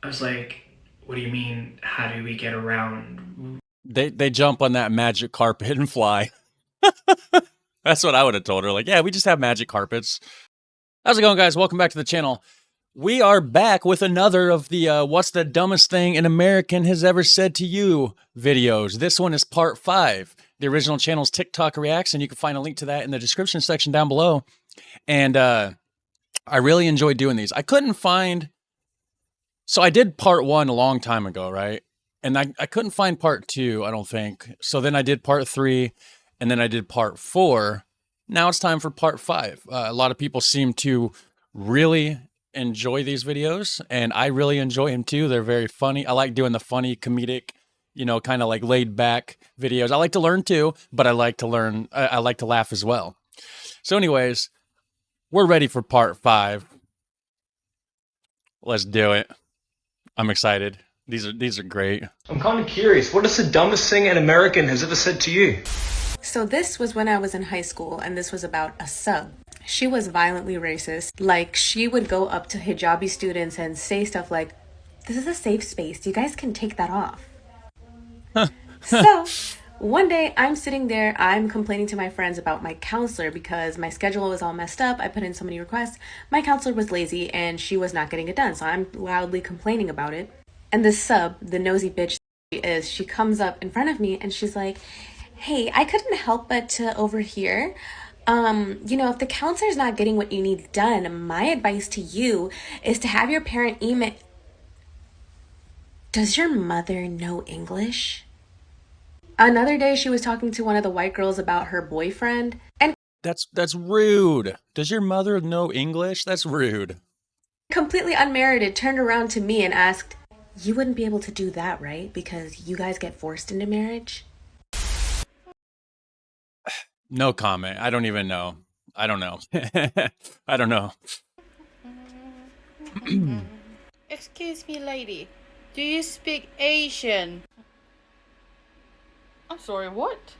I was like, what do you mean? How do we get around? They jump on that magic carpet and fly. That's what I would have told her. Like, yeah, we just have magic carpets. How's it going, guys? Welcome back to the channel. We are back with another of the What's the Dumbest Thing an American Has Ever Said to You videos. This one is part 5. The original channel's TikTok Reacts, and you can find a link to that in the description section down below. And I really enjoyed doing these. I couldn't find... So I did part 1 a long time ago, right? And I couldn't find part 2, I don't think. So then I did part 3, and then I did part 4. Now it's time for part 5. A lot of people seem to really enjoy these videos, and I really enjoy them too. They're very funny. I like doing the funny, comedic, you know, kind of like laid back videos. I like to learn too, but I like to learn, I like to laugh as well. So anyways, we're ready for part 5. Let's do it. I'm excited. These are great. I'm kind of curious. What is the dumbest thing an American has ever said to you? So this was when I was in high school, and this was about a sub. She was violently racist. Like, she would go up to hijabi students and say stuff like, "This is a safe space. You guys can take that off." So one day I'm sitting there, I'm complaining to my friends about my counselor because my schedule was all messed up. I put in so many requests. My counselor was lazy and she was not getting it done. So I'm loudly complaining about it. And this sub, the nosy bitch she comes up in front of me and she's like, "Hey, I couldn't help but to overhear. If the counselor's not getting what you need done, my advice to you is to have your parent email." Does your mother know English? Another day, she was talking to one of the white girls about her boyfriend, and That's rude. Does your mother know English? That's rude. completely unmerited, turned around to me and asked, "You wouldn't be able to do that, right? Because you guys get forced into marriage?" No comment. I don't even know. I don't know. I don't know. Excuse me, lady. Do you speak Asian? I'm sorry, what?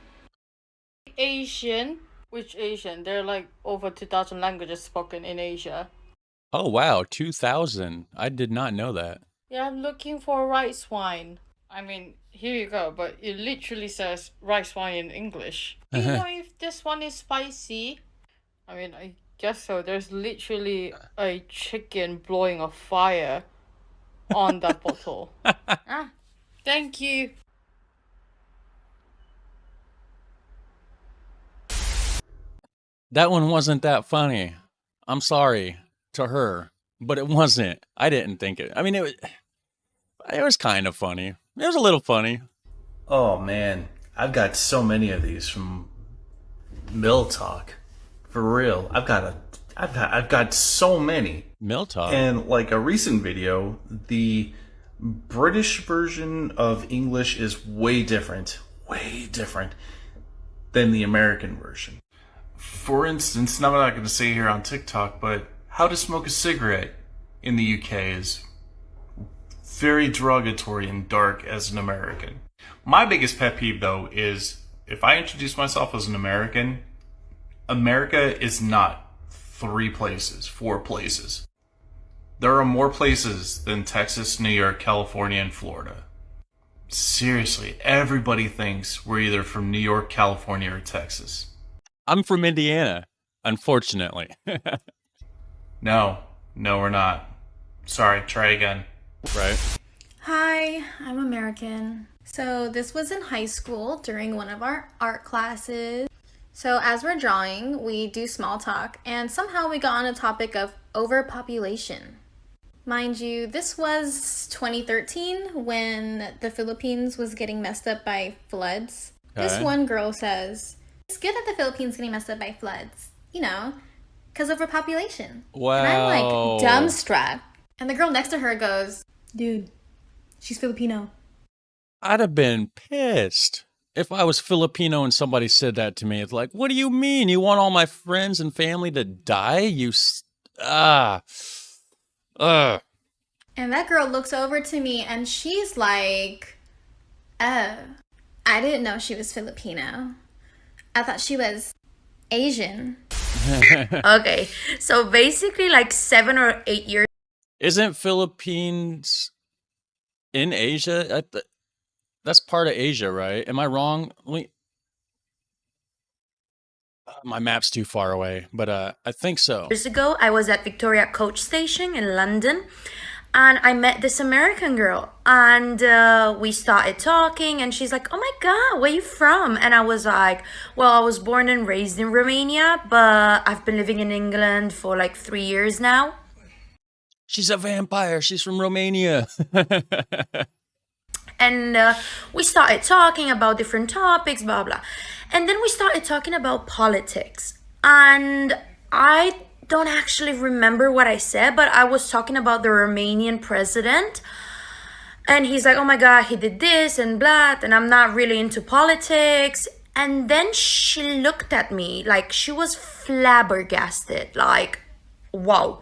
Asian? Which Asian? There are like over 2,000 languages spoken in Asia. Oh, wow. 2000. I did not know that. Yeah, I'm looking for rice wine. I mean, here you go, but it literally says rice wine in English. Do you know if this one is spicy? I mean, I guess so. There's literally a chicken blowing a fire on that bottle. Ah, thank you. That one wasn't that funny. I'm sorry to her, but it wasn't. I didn't think it. I mean, it was kind of funny. It was a little funny. Oh man, I've got so many of these from Mill Talk. For real, I've got so many. Mill talk. And like a recent video, the British version of English is way different than the American version. For instance, now I'm not going to say here on TikTok, but how to smoke a cigarette in the UK is very derogatory and dark as an American. My biggest pet peeve, though, is if I introduce myself as an American, America is not 3 places, 4 places. There are more places than Texas, New York, California, and Florida. Seriously, everybody thinks we're either from New York, California, or Texas. I'm from Indiana, unfortunately. No, we're not. Sorry, try again. Right. Hi, I'm American. So this was in high school during one of our art classes. So as we're drawing, we do small talk, and somehow we got on a topic of overpopulation. Mind you, this was 2013 when the Philippines was getting messed up by floods. This Okay. one girl says, "It's good that the Philippines getting messed up by floods, because overpopulation." Wow. And I'm like dumbstruck. And the girl next to her goes, "Dude, she's Filipino." I'd have been pissed if I was Filipino and somebody said that to me. It's like, what do you mean? You want all my friends and family to die? And that girl looks over to me and she's like, "Oh, I didn't know she was Filipino. I thought she was Asian." Okay, so basically, like 7 or 8 years. Isn't Philippines in Asia. That's part of Asia, right? Am I wrong? My map's too far away, but I think so. Years ago, I was at Victoria Coach Station in London, and I met this American girl, and we started talking, and she's like, "Oh my God, where you from?" And I was like, "Well, I was born and raised in Romania, but I've been living in England for like 3 years now." She's a vampire. She's from Romania. And we started talking about different topics, blah, blah. And then we started talking about politics. And I don't actually remember what I said, but I was talking about the Romanian president. And he's like, "Oh my God, he did this and blah, and I'm not really into politics." And then she looked at me like she was flabbergasted, like, wow.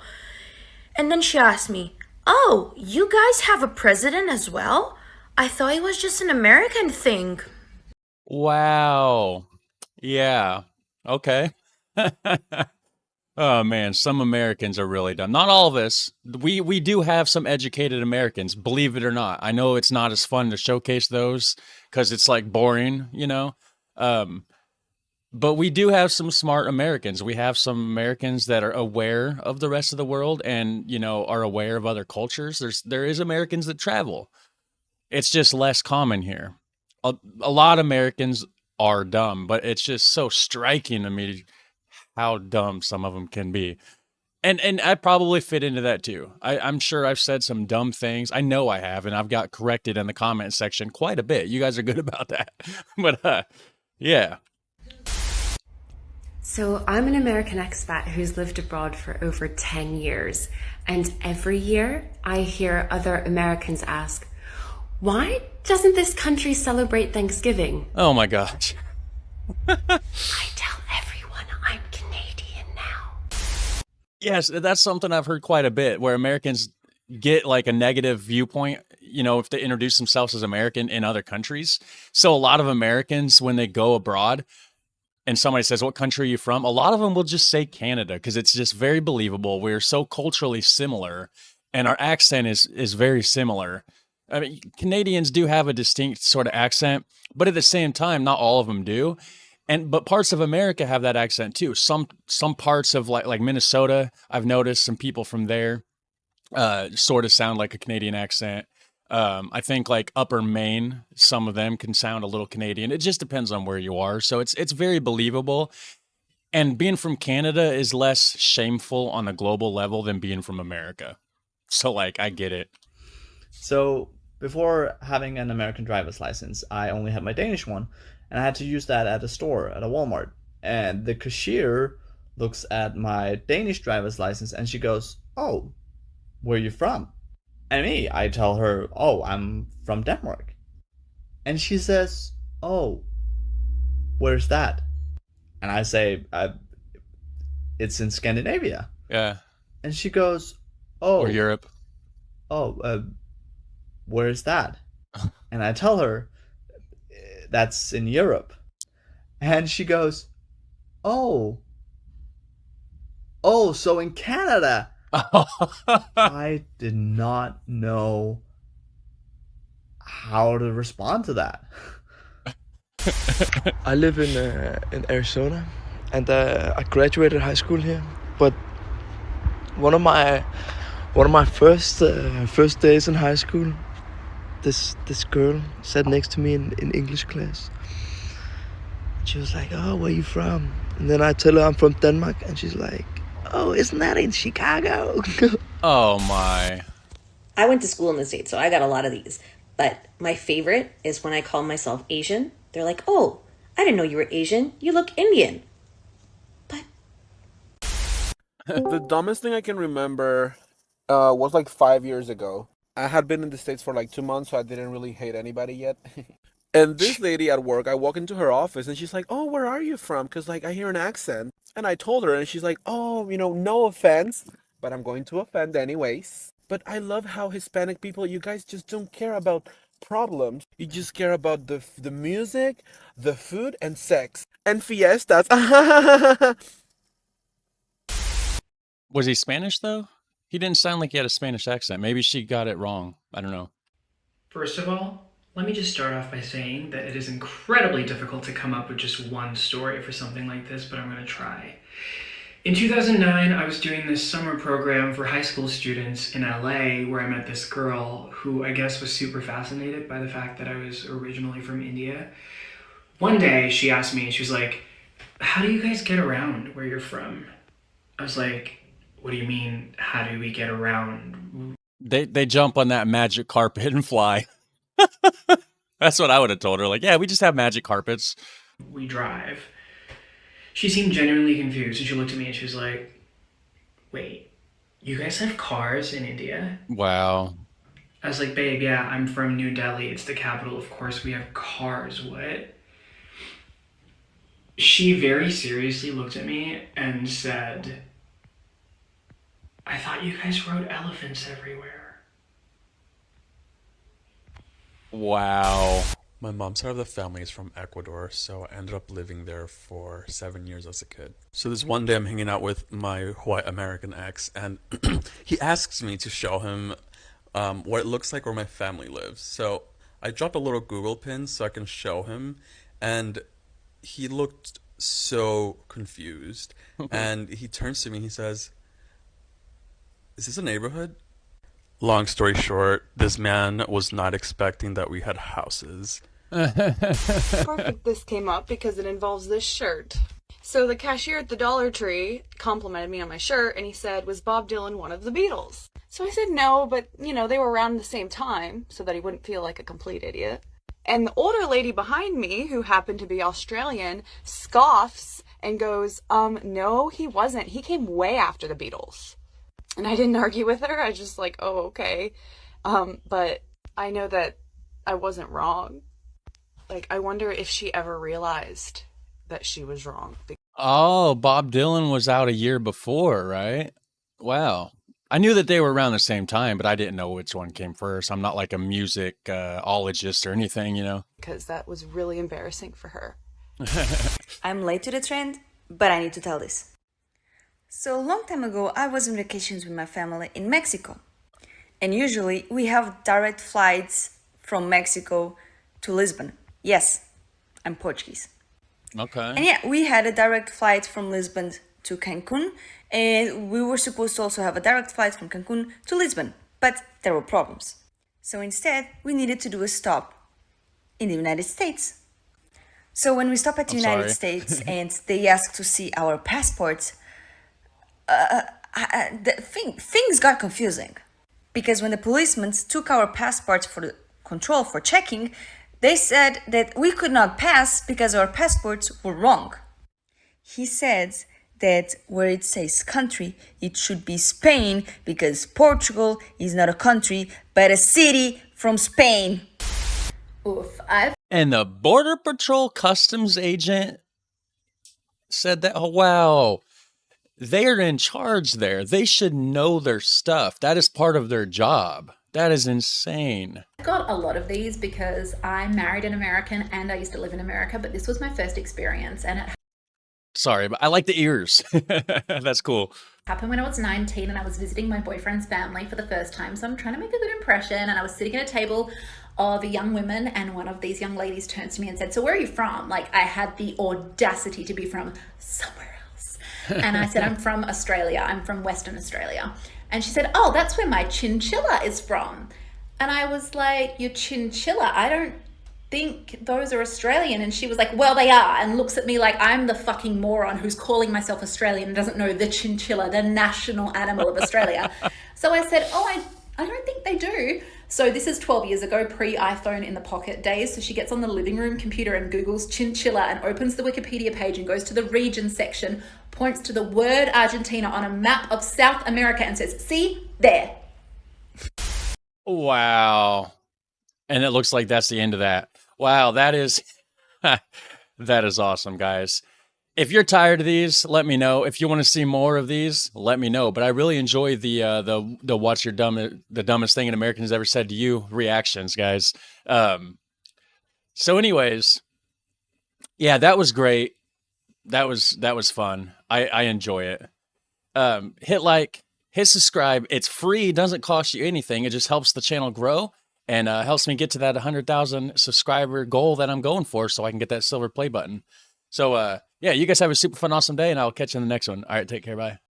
And then she asked me, "Oh, you guys have a president as well? I thought it was just an American thing." Wow. Yeah. Okay. Oh man, some Americans are really dumb. Not all of us. We do have some educated Americans, believe it or not. I know it's not as fun to showcase those because it's like boring, you know. But we do have some smart Americans. We have some Americans that are aware of the rest of the world and, you know, are aware of other cultures. There is Americans that travel. It's just less common here. A lot of Americans are dumb, but it's just so striking to me how dumb some of them can be. And I probably fit into that too. I'm sure I've said some dumb things. I know I have, and I've got corrected in the comment section quite a bit. You guys are good about that. But yeah. So I'm an American expat who's lived abroad for over 10 years. And every year I hear other Americans ask, "Why doesn't this country celebrate Thanksgiving?" Oh my gosh. I tell everyone I'm Canadian now. Yes, that's something I've heard quite a bit, where Americans get like a negative viewpoint, you know, if they introduce themselves as American in other countries. So a lot of Americans, when they go abroad and somebody says, "What country are you from?" a lot of them will just say Canada because it's just very believable. We're so culturally similar and our accent is very similar. I mean, Canadians do have a distinct sort of accent, but at the same time, not all of them do. But parts of America have that accent too. Some parts of like Minnesota, I've noticed some people from there sort of sound like a Canadian accent. I think like Upper Maine, some of them can sound a little Canadian. It just depends on where you are. So it's very believable. And being from Canada is less shameful on a global level than being from America. So like, I get it. So before having an American driver's license, I only had my Danish one, and I had to use that at a store, at a Walmart. And the cashier looks at my Danish driver's license and she goes, "Oh, where are you from?" And I tell her, "Oh, I'm from Denmark." And she says, "Oh, where's that?" And I say, "It's in Scandinavia." Yeah. And she goes, "Oh." Or Europe. "Oh, where's that?" And I tell her, "That's in Europe." And she goes, "Oh, so in Canada." I did not know how to respond to that. I live in Arizona, and I graduated high school here. But one of my first days in high school, this girl sat next to me in English class. She was like, "Oh, where you from?" And then I tell her I'm from Denmark, and she's like, "Oh, isn't that in Chicago?" Oh my. I went to school in the States, so I got a lot of these. But my favorite is when I call myself Asian. They're like, "Oh, I didn't know you were Asian. You look Indian." The dumbest thing I can remember was like 5 years ago. I had been in the States for like 2 months, so I didn't really hate anybody yet. And this lady at work, I walk into her office and she's like, "Oh, where are you from?" Because like I hear an accent. And I told her and she's like, "Oh, no offense, but I'm going to offend anyways. But I love how Hispanic people, you guys just don't care about problems. You just care about the music, the food, and sex. And fiestas." Was he Spanish though? He didn't sound like he had a Spanish accent. Maybe she got it wrong. I don't know. First of all, let me just start off by saying that it is incredibly difficult to come up with just one story for something like this, but I'm going to try. In 2009, I was doing this summer program for high school students in LA where I met this girl who I guess was super fascinated by the fact that I was originally from India. One day she asked me, she was like, "How do you guys get around where you're from?" I was like, "What do you mean, how do we get around?" They jump on that magic carpet and fly. That's what I would have told her. Like, yeah, we just have magic carpets. We drive. She seemed genuinely confused, and she looked at me and she was like, "Wait, you guys have cars in India?" Wow. I was like, "Babe, yeah, I'm from New Delhi. It's the capital. Of course we have cars. What?" She very seriously looked at me and said, "I thought you guys rode elephants everywhere." Wow. My mom's side of the family is from Ecuador, so I ended up living there for 7 years as a kid. So this one day I'm hanging out with my white American ex, and he asks me to show him what it looks like where my family lives. So I dropped a little Google pin so I can show him, and he looked so confused. And he turns to me and he says, "Is this a neighborhood?" Long story short, this man was not expecting that we had houses. Perfect this came up because it involves this shirt. So the cashier at the Dollar Tree complimented me on my shirt and he said, "Was Bob Dylan one of the Beatles?" So I said no, but they were around the same time so that he wouldn't feel like a complete idiot. And the older lady behind me, who happened to be Australian, scoffs and goes, "No, he wasn't. He came way after the Beatles." And I didn't argue with her. I was just like, "Oh, okay." But I know that I wasn't wrong. Like, I wonder if she ever realized that she was wrong. Oh, Bob Dylan was out a year before, right? Wow. I knew that they were around the same time, but I didn't know which one came first. I'm not like a musicologist or anything, Because that was really embarrassing for her. I'm late to the trend, but I need to tell this. So a long time ago, I was on vacations with my family in Mexico. And usually we have direct flights from Mexico to Lisbon. Yes, I'm Portuguese. Okay. And yeah, we had a direct flight from Lisbon to Cancun. And we were supposed to also have a direct flight from Cancun to Lisbon. But there were problems. So instead, we needed to do a stop in the United States. So when we stop at the United States and they ask to see our passports, things got confusing. Because when the policemen took our passports for the control for checking, they said that we could not pass because our passports were wrong. He said that where it says country, it should be Spain because Portugal is not a country, but a city from Spain. Oof, And the Border Patrol customs agent said that. Oh, wow. They are in charge there. They should know their stuff. That is part of their job. That is insane. I've got a lot of these because I married an American and I used to live in America, but this was my first experience and it Sorry, but I like the ears. That's cool. happened when I was 19 and I was visiting my boyfriend's family for the first time. So I'm trying to make a good impression and I was sitting at a table of young women and one of these young ladies turns to me and said, "So where are you from?" Like I had the audacity to be from somewhere else. And I said, "I'm from Australia. I'm from Western Australia." And she said, "Oh, that's where my chinchilla is from." And I was like, "Your chinchilla? I don't think those are Australian." And she was like, "Well, they are," and looks at me like I'm the fucking moron who's calling myself Australian and doesn't know the chinchilla, the national animal of Australia. So I said, "Oh, I don't think they do." So this is 12 years ago, pre-iPhone in the pocket days. So she gets on the living room computer and Googles chinchilla and opens the Wikipedia page and goes to the region section, points to the word Argentina on a map of South America and says, "See, there." Wow. And it looks like that's the end of that. Wow, that is that is awesome, guys. If you're tired of these, let me know. If you want to see more of these, let me know. But I really enjoy the what's the dumbest thing an American has ever said to you reactions, guys. So anyways, yeah, that was great. That was fun. I enjoy it. Hit like, hit subscribe. It's free, doesn't cost you anything. It just helps the channel grow. and helps me get to that 100,000 subscriber goal that I'm going for so I can get that silver play button. So, yeah, you guys have a super fun, awesome day, and I'll catch you in the next one. All right, take care. Bye.